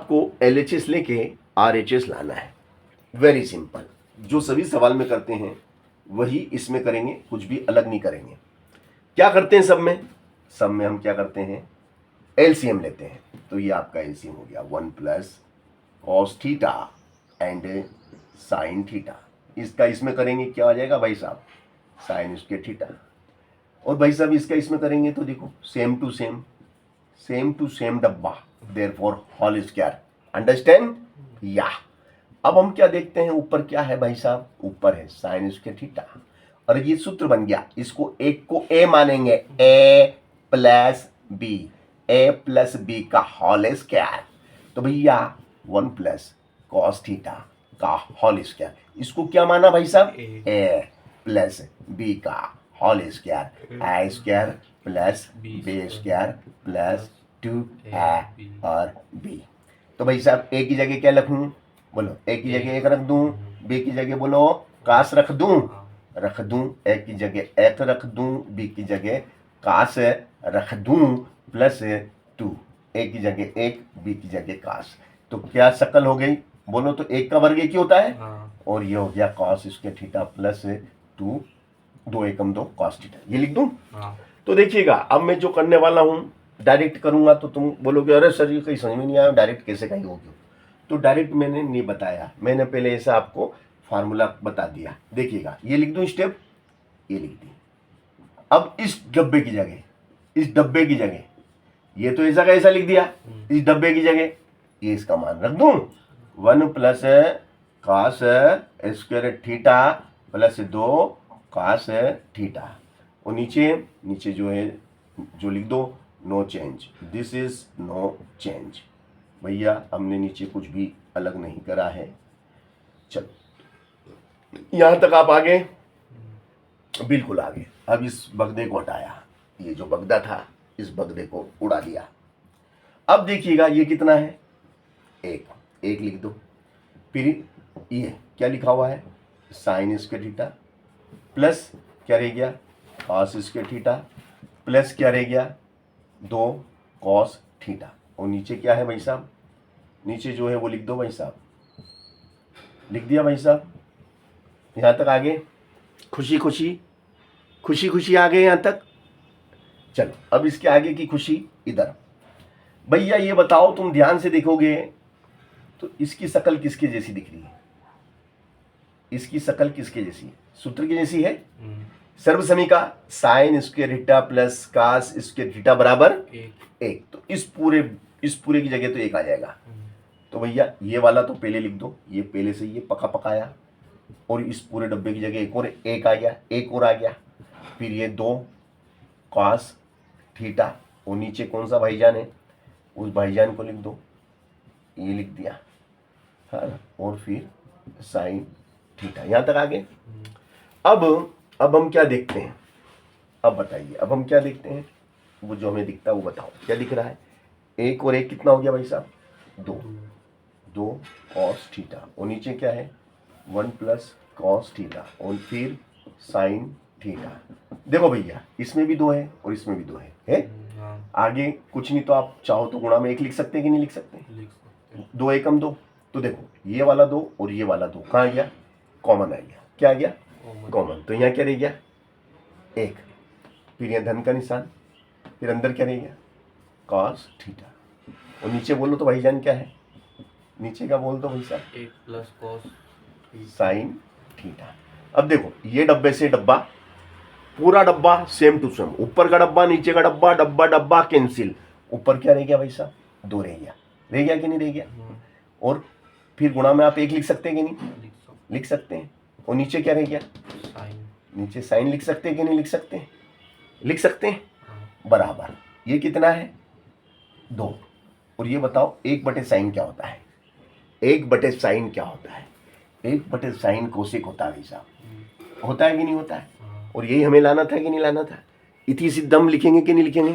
आपको LHS लेके RHS लाना है। वेरी सिंपल, जो सभी सवाल में करते हैं वही इसमें करेंगे, कुछ भी अलग नहीं करेंगे। क्या करते हैं सब में हम क्या करते हैं, LCM लेते हैं। तो ये आपका LCM हो गया 1 plus cos theta and sine theta. इसका इसमें करेंगे क्या आ जाएगा भाई साहब, साइन स्क्वायर थीटा। और भाई साहब इसका इसमें करेंगे तो देखो सेम टू सेम डब्बा, देयरफॉर होल स्क्वायर। अंडरस्टैंड या। अब हम क्या देखते हैं, ऊपर क्या है भाई साहब, ऊपर है साइन स्क्वायर थीटा। और ये सूत्र बन गया, इसको एक को ए मानेंगे, ए प्लस बी का होल स्क्वायर। तो भैया 1 प्लस कॉस थीटा का होल स्क्वायर, इसको क्या माना भाई साहब, ए प्लस बी का whole square, a square plus b square plus 2a और b। तो भाई साहब ए की जगह क्या रखूं, बोलो, ए की जगह एक रख दूं, बी की जगह बोलो कास रख दूं, ए की जगह एक रख दूं, बी की जगह कास रख दूं, प्लस 2, ए की जगह एक, बी की जगह कास। तो क्या शक्ल हो गई, बोलो तो एक का वर्ग एक ही होता है, और ये हो गया कॉस स्क्वायर थीटा प्लस 2, 2 एकम 2 कॉस थीटा। ये लिख दूं। तो देखिएगा अब मैं जो करने वाला हूं डायरेक्ट करूंगा तो तुम बोलोगे अरे सर ये कहीं समझ में नहीं आया, डायरेक्ट कैसे कहीं होगी। तो डायरेक्ट मैंने नहीं बताया, मैंने पहले ऐसा आपको फार्मूला बता दिया। देखिएगा ये लिख दूं स्टेप, ये लिख दी। अब इस डब्बे की जगह ये तो ऐसा का ऐसा लिख दिया, इस डब्बे की जगह ये इसका मान रख दूं, 1 plus cos square theta plus 2 cos theta. और नीचे जो है जो लिख दो no change, this is no change. भैया हमने नीचे कुछ भी अलग नहीं करा है। चलो यहां तक आप आगे, बिल्कुल आगे। अब इस बगदे को हटाया, ये जो बगदा था इस बगदे को उड़ा दिया। अब देखिएगा ये कितना है, एक लिख दो। फिर ये क्या लिखा हुआ है, साइन स्क्वायर थीटा प्लस क्या रह गया, कॉस स्क्वायर थीटा प्लस क्या रह गया, 2 कॉस थीटा। और नीचे क्या है भाई साहब, नीचे जो है वो लिख दो भाई साहब, लिख दिया भाई साहब। यहां तक आगे खुशी खुशी आ गए यहां तक। चलो अब इसके आगे की खुशी इधर। भैया ये बताओ, तुम ध्यान से देखोगे तो इसकी शक्ल किसके जैसी दिख रही है, इसकी शक्ल किसके जैसी है, सूत्र की जैसी है, सर्वसमीका sine square theta plus cos square theta बराबर 1। तो इस पूरे की जगह तो 1 आ जाएगा। तो भैया ये वाला तो पहले लिख दो, ये पहले से ये पकाया, और इस पूरे डब्बे की जगह एक और 1 आ गया, एक और आ गया। फिर ये 2 कॉस थीटा, और नीचे कौन सा भाईजान है, उस भाईजान को लिख दो, ये लिख दिया, हाँ। और फिर साइन थीटा। यहां तक आगे। अब हम क्या देखते हैं, अब बताइए, अब हम क्या देखते हैं, वो जो हमें दिखता है वो बताओ क्या दिख रहा है। 1 और 1 कितना हो गया भाई साहब, 2 कॉस थीटा, और नीचे क्या है 1 प्लस कॉस थीटा, और फिर साइन थीटा। देखो भैया इसमें भी 2 है और इसमें भी 2 है? आगे कुछ नहीं तो आप चाहो तो गुणा में 1 लिख सकते हैं कि नहीं लिख सकते, 2 एकम 2। तो देखो ये वाला 2 और ये वाला 2 कहाँ आ गया, कॉमन आ गया। क्या आ गया, कॉमन। तो यहाँ क्या रह गया, 1। फिर यहाँ धन का निशान, फिर अंदर क्या रह गया, कॉस थीटा। और नीचे बोलो तो भाईजान क्या है, नीचे का बोल दो भाई साहब, 1 प्लस कॉस साइन थीटा। अब देखो ये डब्बे से डब्बा, पूरा डब्बा सेम टू सेम, ऊपर का डब्बा नीचे का डब्बा, डब्बा कैंसिल। ऊपर क्या रह गया भाई साहब, 2 रह गया कि नहीं रह गया। और फिर गुणा में आप 1 लिख सकते हैं कि नहीं लिख सकते हैं। और नीचे क्या रह गया, नीचे साइन लिख सकते हैं कि नहीं लिख सकते हैं बराबर। ये कितना है, 2। और ये बताओ 1/sin क्या होता है, 1/sin क्या होता है, 1/sin कोसेक होता है भाई साहब, होता है कि नहीं होता है। और यही हमें लाना था कि नहीं लाना था, इति सिद्धम लिखेंगे कि नहीं लिखेंगे।